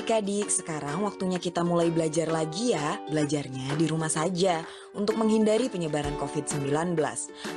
Adik-adik, sekarang waktunya kita mulai belajar lagi ya. Belajarnya di rumah saja untuk menghindari penyebaran COVID-19.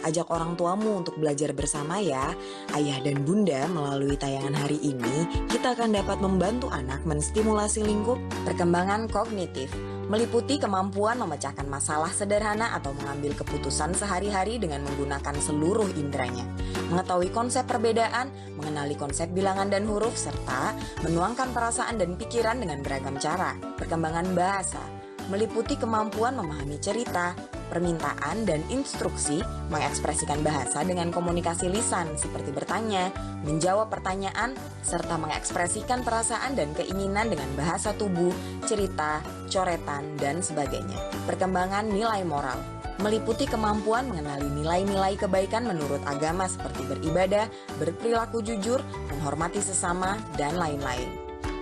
Ajak orang tuamu untuk belajar bersama ya. Ayah dan bunda, melalui tayangan hari ini, kita akan dapat membantu anak menstimulasi lingkup perkembangan kognitif, meliputi kemampuan memecahkan masalah sederhana atau mengambil keputusan sehari-hari dengan menggunakan seluruh inderanya, mengetahui konsep perbedaan, mengenali konsep bilangan dan huruf, serta menuangkan perasaan dan pikiran dengan beragam cara. Perkembangan bahasa meliputi kemampuan memahami cerita, permintaan, dan instruksi, mengekspresikan bahasa dengan komunikasi lisan seperti bertanya, menjawab pertanyaan, serta mengekspresikan perasaan dan keinginan dengan bahasa tubuh, cerita, coretan, dan sebagainya. Perkembangan nilai moral meliputi kemampuan mengenali nilai-nilai kebaikan menurut agama seperti beribadah, berperilaku jujur, menghormati sesama, dan lain-lain.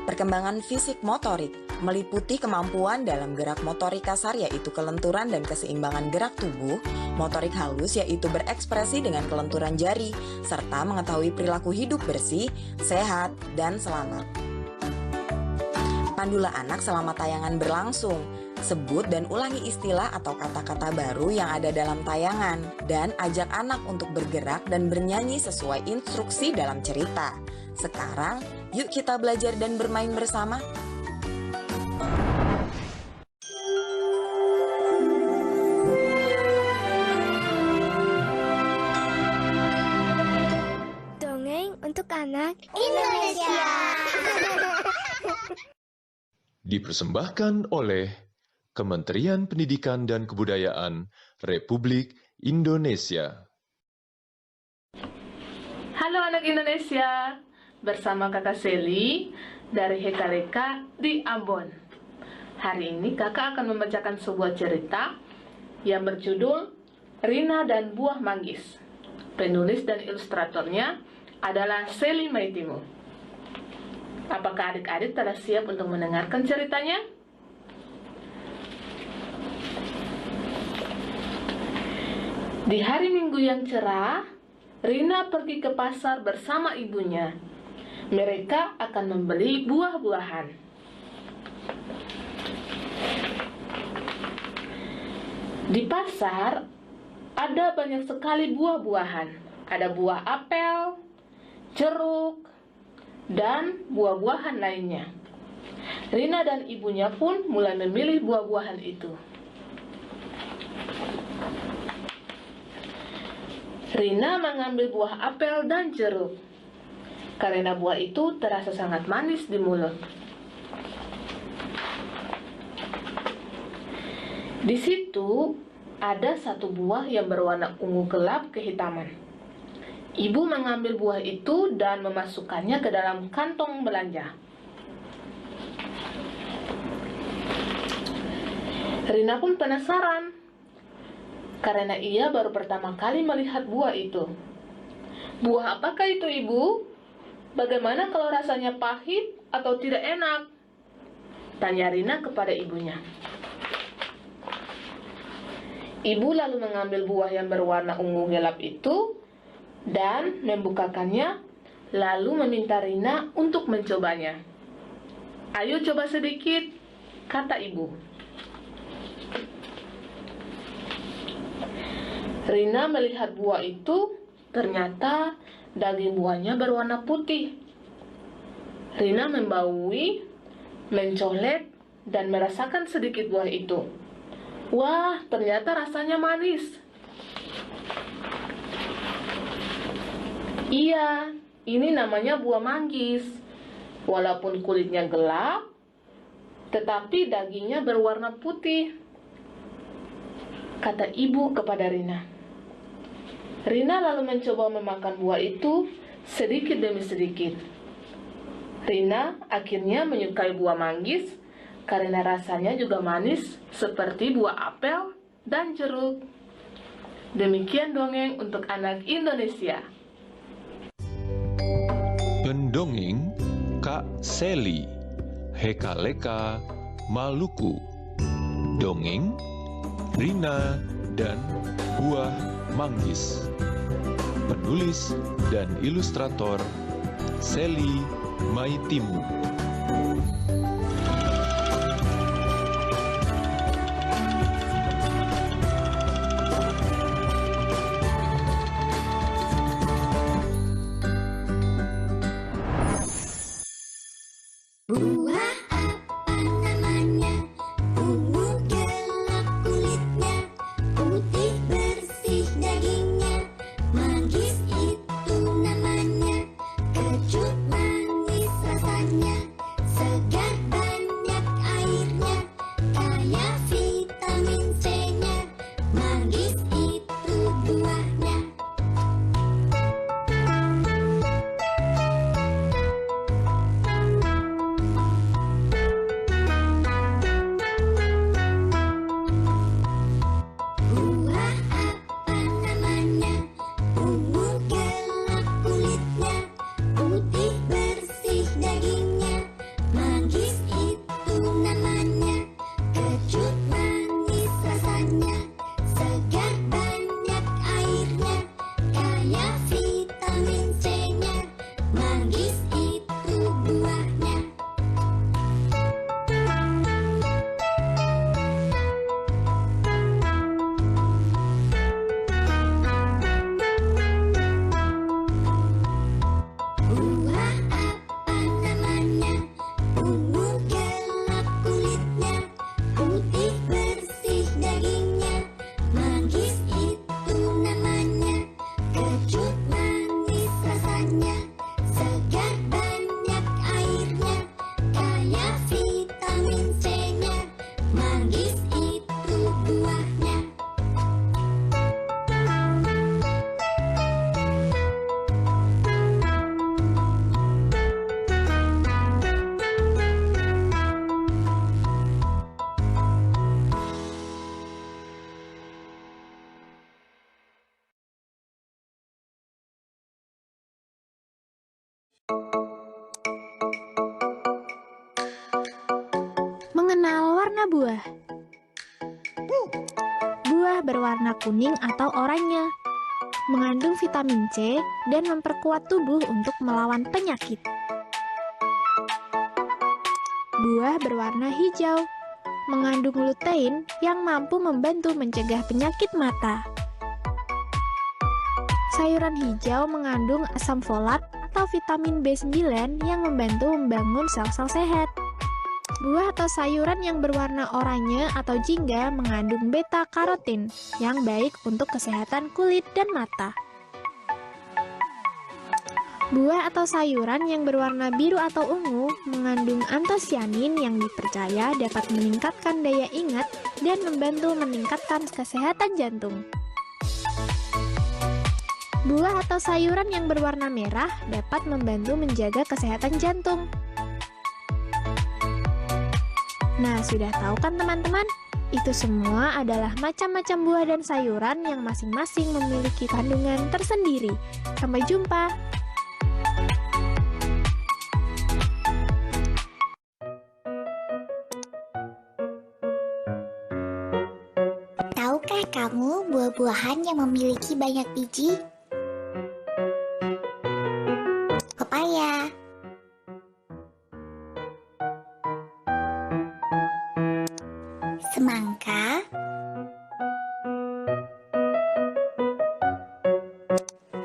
Perkembangan fisik motorik meliputi kemampuan dalam gerak motorik kasar yaitu kelenturan dan keseimbangan gerak tubuh, motorik halus yaitu berekspresi dengan kelenturan jari, serta mengetahui perilaku hidup bersih, sehat, dan selamat. Pandulah anak selama tayangan berlangsung. Sebut dan ulangi istilah atau kata-kata baru yang ada dalam tayangan, dan ajak anak untuk bergerak dan bernyanyi sesuai instruksi dalam cerita. Sekarang, yuk kita belajar dan bermain bersama. Dongeng untuk anak Indonesia. Dipersembahkan oleh Kementerian Pendidikan dan Kebudayaan Republik Indonesia. Halo anak Indonesia, bersama kakak Seli dari Hekaleka di Ambon. Hari ini kakak akan membacakan sebuah cerita yang berjudul Rina dan Buah Manggis. Penulis dan ilustratornya adalah Seli Maitimu. Apakah adik-adik telah siap untuk mendengarkan ceritanya? Di hari Minggu yang cerah, Rina pergi ke pasar bersama ibunya. Mereka akan membeli buah-buahan. Di pasar, ada banyak sekali buah-buahan. Ada buah apel, jeruk, dan buah-buahan lainnya. Rina dan ibunya pun mulai memilih buah-buahan itu. Rina mengambil buah apel dan jeruk, karena buah itu terasa sangat manis di mulut. Di situ ada satu buah yang berwarna ungu gelap kehitaman. Ibu mengambil buah itu dan memasukkannya ke dalam kantong belanja. Rina pun penasaran, karena ia baru pertama kali melihat buah itu. Buah apakah itu, Ibu? Bagaimana kalau rasanya pahit atau tidak enak? Tanya Rina kepada ibunya. Ibu lalu mengambil buah yang berwarna ungu gelap itu dan membukakannya, lalu meminta Rina untuk mencobanya. Ayo coba sedikit, kata ibu. Rina melihat buah itu, ternyata daging buahnya berwarna putih. Rina membaui, mencolek, dan merasakan sedikit buah itu. Wah, ternyata rasanya manis. Iya, ini namanya buah manggis. Walaupun kulitnya gelap, tetapi dagingnya berwarna putih, kata ibu kepada Rina. Rina lalu mencoba memakan buah itu sedikit demi sedikit. Rina akhirnya menyukai buah manggis karena rasanya juga manis seperti buah apel dan jeruk. Demikian dongeng untuk anak Indonesia. Pendongeng Kak Seli, Hekaleka, Maluku. Dongeng Rina dan Buah Manggis. Penulis dan ilustrator Seli Maitimu. warna buah. Buah berwarna kuning atau oranye, mengandung vitamin C dan memperkuat tubuh untuk melawan penyakit. Buah berwarna hijau, mengandung lutein yang mampu membantu mencegah penyakit mata. Sayuran hijau mengandung asam folat atau vitamin B9 yang membantu membangun sel-sel sehat. Buah atau sayuran yang berwarna oranye atau jingga mengandung beta-karotin yang baik untuk kesehatan kulit dan mata. Buah atau sayuran yang berwarna biru atau ungu mengandung antosianin yang dipercaya dapat meningkatkan daya ingat dan membantu meningkatkan kesehatan jantung. Buah atau sayuran yang berwarna merah dapat membantu menjaga kesehatan jantung. Nah, sudah tahu kan teman-teman? Itu semua adalah macam-macam buah dan sayuran yang masing-masing memiliki kandungan tersendiri. Sampai jumpa! Tahukah kamu buah-buahan yang memiliki banyak biji? Pepaya, semangka,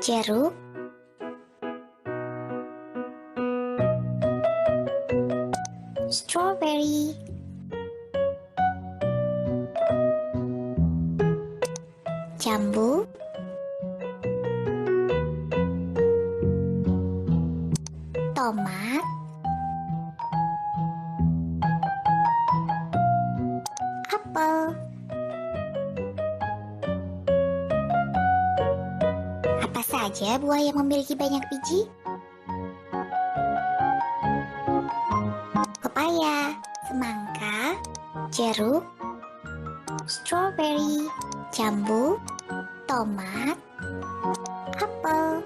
jeruk, strawberry, jambu, tomat, apel. Apa saja buah yang memiliki banyak biji? Pepaya, semangka, jeruk, strawberry, jambu, tomat, apel.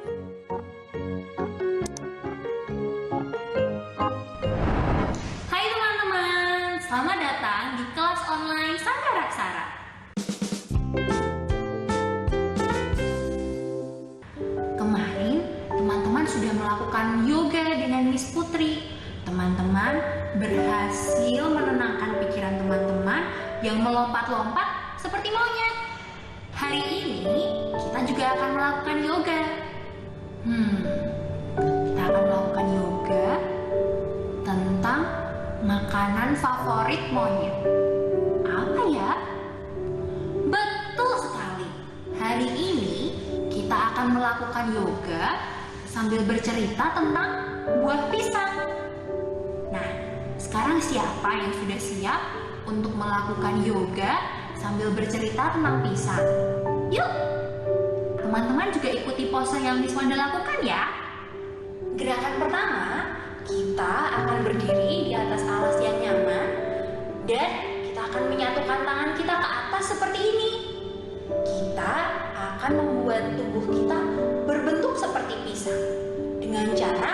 Hai teman-teman, selamat datang di kelas online Sandra Aksara. Kemarin, teman-teman sudah melakukan yoga dengan Miss Putri. Teman-teman berhasil menenangkan pikiran teman-teman yang melompat-lompat seperti monyet. Hari ini, kita juga akan melakukan yoga. Kita akan melakukan yoga tentang makanan favorit monyet. Apa ya? Betul sekali. Hari ini kita akan melakukan yoga sambil bercerita tentang buah pisang. Nah, sekarang siapa yang sudah siap untuk melakukan yoga sambil bercerita tentang pisang? Yuk! Teman-teman juga ikuti pose yang Miss Wanda lakukan ya. Gerakan pertama, kita akan berdiri di atas alas yang nyaman dan kita akan menyatukan tangan kita ke atas seperti ini. Kita akan membuat tubuh kita berbentuk seperti pisang dengan cara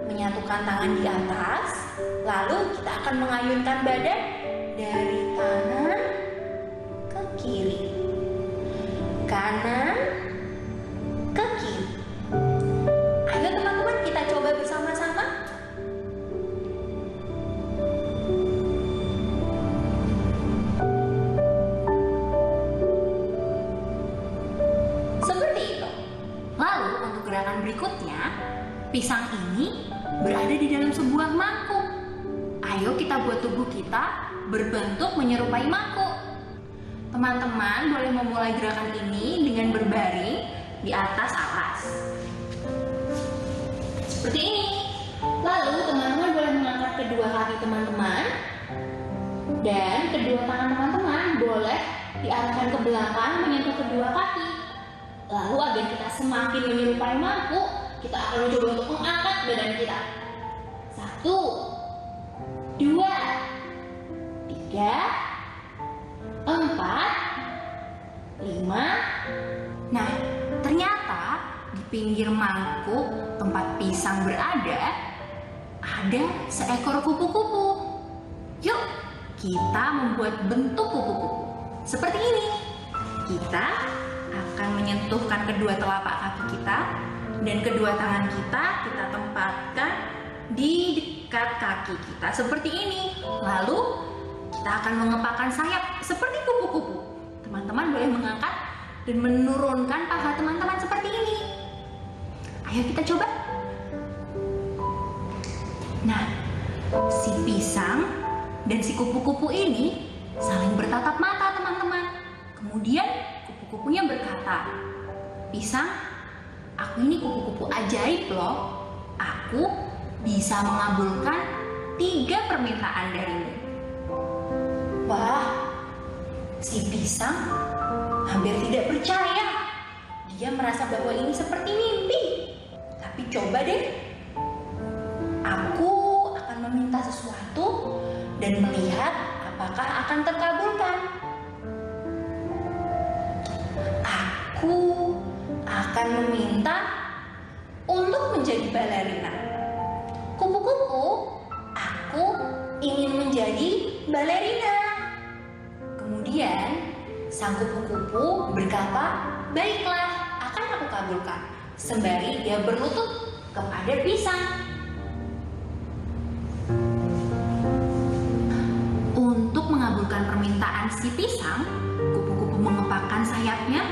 menyatukan tangan di atas, lalu kita akan mengayunkan badan dari kanan ke kiri, kanan ke kiri. Ayo teman-teman, kita coba bersama-sama. Seperti itu. Lalu untuk gerakan berikutnya, pisang ini berada di dalam sebuah mangkuk. Ayo kita buat tubuh kita berbentuk menyerupai mangkuk. Teman-teman boleh memulai gerakan ini dengan berbaring di atas alas. Seperti ini. Lalu teman-teman boleh mengangkat kedua kaki teman-teman dan kedua tangan teman-teman boleh diarahkan ke belakang menyentuh kedua kaki. Lalu agar kita semakin menyerupai mangkuk, kita akan mencoba untuk mengangkat badan kita. 1, 2, 3, 4, 5. Nah, ternyata di pinggir mangkuk tempat pisang berada, ada seekor kupu-kupu. Yuk, kita membuat bentuk kupu-kupu. Seperti ini. Kita akan menyentuhkan kedua telapak kaki kita dan kedua tangan kita tempatkan di dekat kaki kita seperti ini. Lalu kita akan mengepakkan sayap seperti kupu-kupu. Teman-teman boleh mengangkat dan menurunkan paha teman-teman seperti ini. Ayo kita coba. Nah, si pisang dan si kupu-kupu ini saling bertatap mata, teman-teman. Kemudian kupu-kupunya berkata, "Pisang, aku ini kupu-kupu ajaib loh. Aku bisa mengabulkan 3 permintaan darimu." Wah, si pisang hampir tidak percaya. Dia merasa bahwa ini seperti mimpi. Tapi coba deh. Aku akan meminta sesuatu dan melihat apakah akan terkabulkan. Aku akan meminta untuk menjadi balerina. Kupu-kupu, aku ingin menjadi balerina. Kemudian sang kupu-kupu berkata, "Baiklah, akan aku kabulkan." Sembari dia berlutut kepada pisang. Untuk mengabulkan permintaan si pisang, kupu-kupu mengepakkan sayapnya,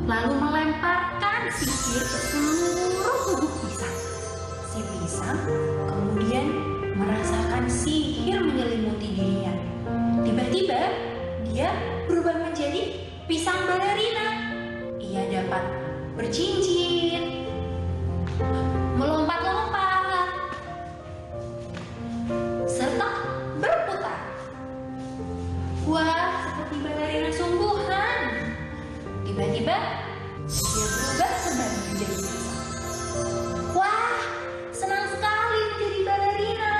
lalu melemparkan sihir ke seluruh tubuh pisang. Si pisang kemudian merasakan sihir menyelimuti dirinya. Tiba-tiba dia berubah menjadi pisang balerina. Ia dapat bercincin, melompat-lompat, serta berputar. Wah, seperti balerina sungguhan. Tiba-tiba dia berubah kembali menjadi pisang. Wah, senang sekali menjadi balerina.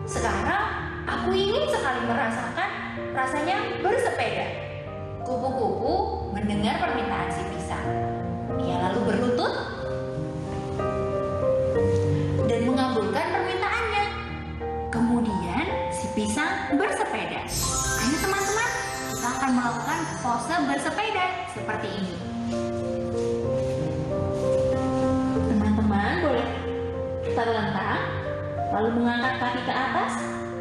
Sekarang aku ingin sekali merasakan rasanya bersepeda. Kupu-kupu mendengar permintaan si pisang. Ia lalu berlutut dan mengabulkan permintaannya. Kemudian si pisang bersepeda. Ayo teman-teman, kita akan melakukan pose bersepeda seperti ini. Teman-teman boleh terlentang, lalu mengangkat kaki ke atas,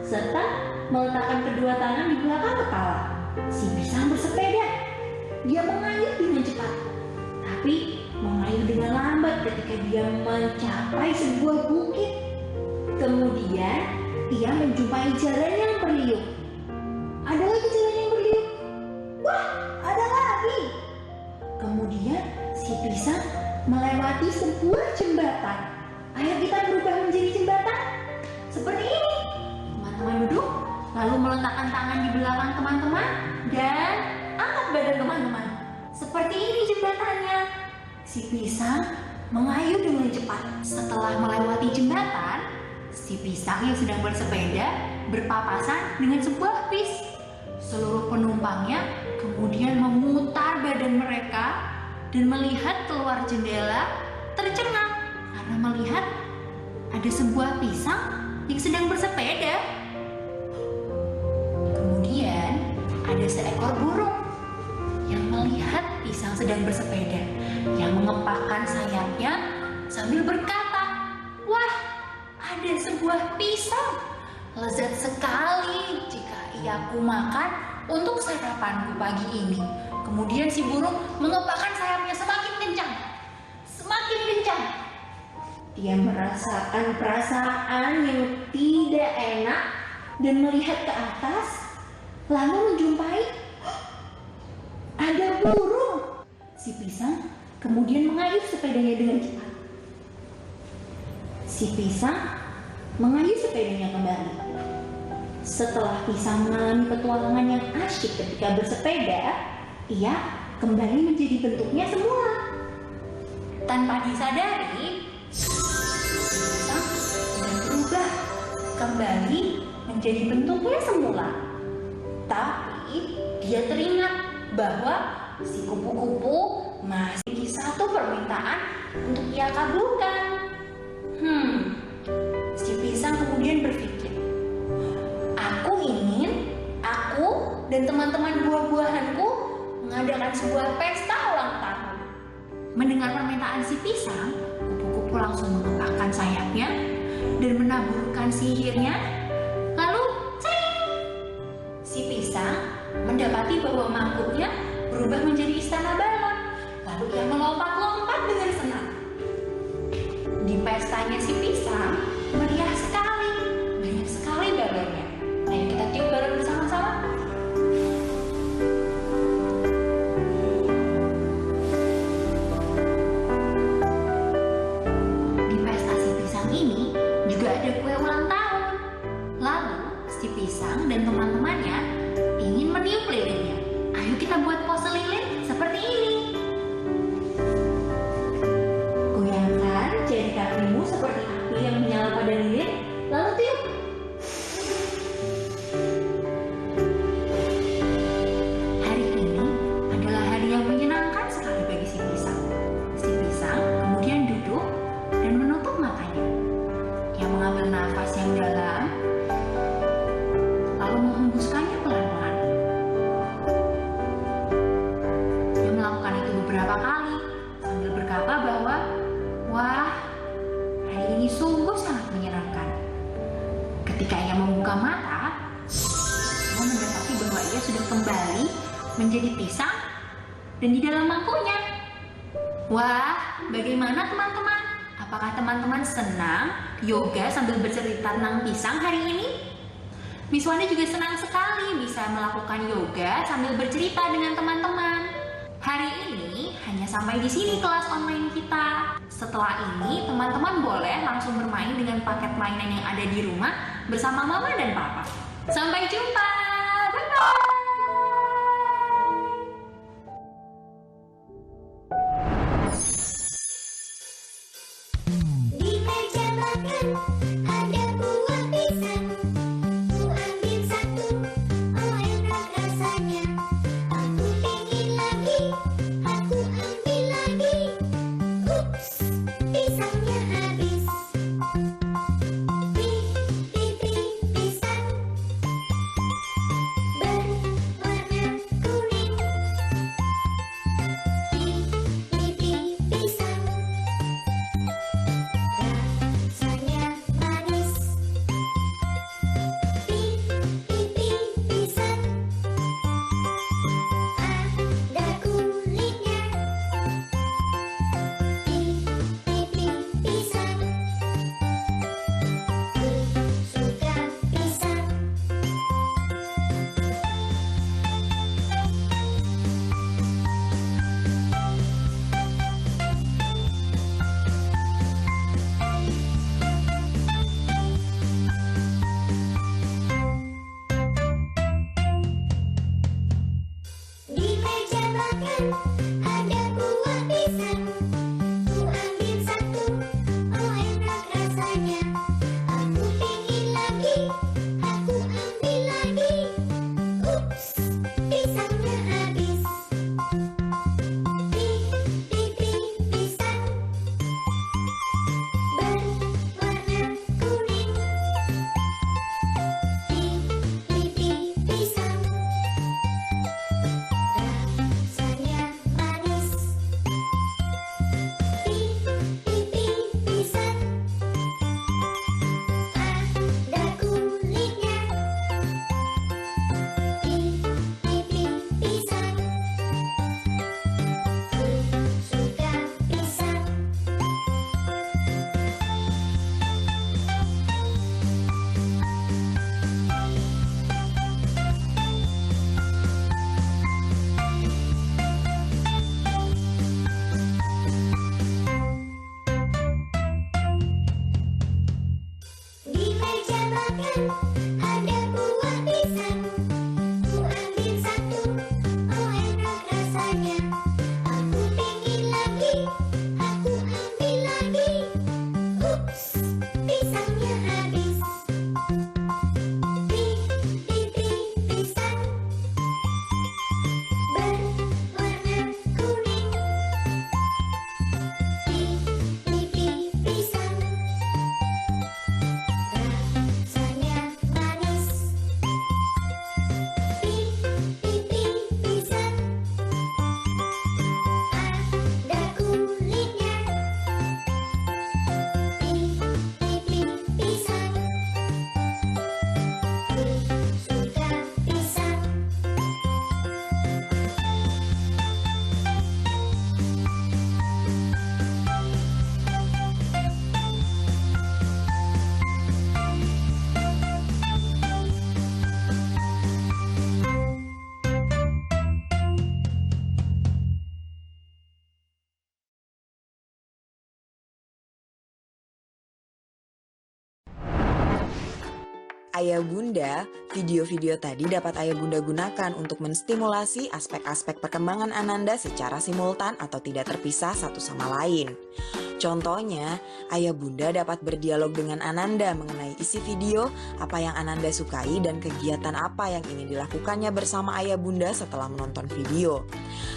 serta meletakkan kedua tangan di belakang kepala. Si pisang bersepeda. Dia mengayuh dengan cepat, tapi mengayuh dengan lambat ketika dia mencapai sebuah bukit. Kemudian ia menjumpai jalan yang berliuk. Ada lagi jalan yang berliuk. Wah, ada lagi. Kemudian si pisang melewati sebuah jembatan. Ayo kita berubah menjadi jembatan seperti ini. Teman-teman duduk, lalu meletakkan tangan di belakang teman-teman dan angkat badan teman-teman. Seperti ini jembatannya. Si pisang mengayuh dengan cepat. Setelah melewati jembatan, si pisang yang sedang bersepeda berpapasan dengan sebuah bis. Seluruh penumpangnya kemudian memutar badan mereka dan melihat keluar jendela tercengang karena melihat ada sebuah pisang yang sedang bersepeda. Kemudian ada seekor burung yang melihat pisang sedang bersepeda, yang mengepakkan sayapnya sambil berkata, "Wah, ada sebuah pisang. Lezat sekali jika ia aku makan untuk sarapanku pagi ini." Kemudian si burung mengepakkan sayapnya semakin kencang, semakin kencang. Dia merasakan perasaan yang tidak enak dan melihat ke atas, lalu menjumpai ada burung. Si pisang kemudian mengayuh sepedanya dengan cepat. Si pisang mengayuh sepedanya kembali. Setelah pisang mengalami petualangan yang asyik ketika bersepeda, ia kembali menjadi bentuknya semula. Tanpa disadari, pisang sudah berubah kembali menjadi bentuknya semula. Tapi dia teringat bahwa si kupu-kupu masih memiliki satu permintaan untuk ia kabulkan. Si pisang kemudian berpikir, dan teman-teman buah-buahanku mengadakan sebuah pesta ulang tahun. Mendengar permintaan si pisang, kupu-kupu langsung mengepakkan sayapnya dan menaburkan sihirnya. Lalu, cering! Si pisang mendapati bahwa mangkuknya berubah menjadi istana balon. Lalu ia melompat-lompat dengan senang. Di pestanya si pisang meriah sekali, banyak sekali balonnya. Ayo kita tiup balon bersama-sama. Di pesta si pisang ini juga ada kue ulang tahun. Lalu si pisang dan teman-temannya ingin meniup lilinnya. Ayo kita buat pose lilin seperti ini. Goyangkan jari kakimu seperti api yang menyala pada lilin, lalu tiup. Hari ini adalah hari yang menyenangkan sekali bagi si pisang. Si pisang kemudian duduk dan menutup matanya. Ia mengambil nafas yang dalam, lalu menghembuskannya pelan-pelan. Dia melakukan itu beberapa kali sambil berkata bahwa, wah, hari ini sungguh sangat menyenangkan. Ketika ia membuka mata, ia mendapati bahwa ia sudah kembali menjadi pisang dan di dalam mangkuknya. Wah, bagaimana teman-teman? Apakah teman-teman senang yoga sambil bercerita tentang pisang hari ini? Miss Wanda juga senang sekali bisa melakukan yoga sambil bercerita dengan teman-teman. Hari ini hanya sampai di sini kelas online kita. Setelah ini, teman-teman boleh langsung bermain dengan paket mainan yang ada di rumah bersama mama dan papa. Sampai jumpa! Bye-bye! Di meja makan ada buah pisang. Ku ambil satu, oh enak rasanya. Aku ingin lagi, aku ambil lagi. Ups, pisangnya habis. Pisang Ayah Bunda, video-video tadi dapat Ayah Bunda gunakan untuk menstimulasi aspek-aspek perkembangan Ananda secara simultan atau tidak terpisah satu sama lain. Contohnya, Ayah Bunda dapat berdialog dengan Ananda mengenai isi video, apa yang Ananda sukai dan kegiatan apa yang ingin dilakukannya bersama Ayah Bunda setelah menonton video.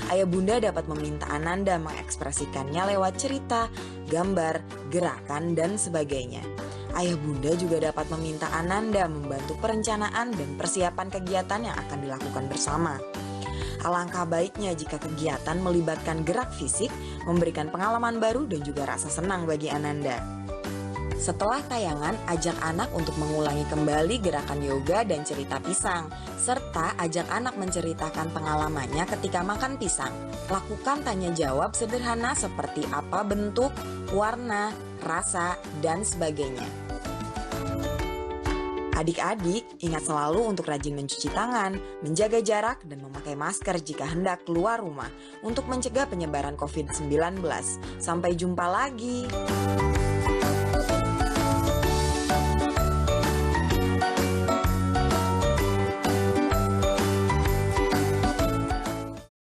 Ayah Bunda dapat meminta Ananda mengekspresikannya lewat cerita, gambar, gerakan, dan sebagainya. Ayah Bunda juga dapat meminta Ananda membantu perencanaan dan persiapan kegiatan yang akan dilakukan bersama. Alangkah baiknya jika kegiatan melibatkan gerak fisik, memberikan pengalaman baru dan juga rasa senang bagi Ananda. Setelah tayangan, ajak anak untuk mengulangi kembali gerakan yoga dan cerita pisang, serta ajak anak menceritakan pengalamannya ketika makan pisang. Lakukan tanya jawab sederhana seperti apa bentuk, warna, rasa, dan sebagainya. Adik-adik, ingat selalu untuk rajin mencuci tangan, menjaga jarak, dan memakai masker jika hendak keluar rumah untuk mencegah penyebaran COVID-19. Sampai jumpa lagi.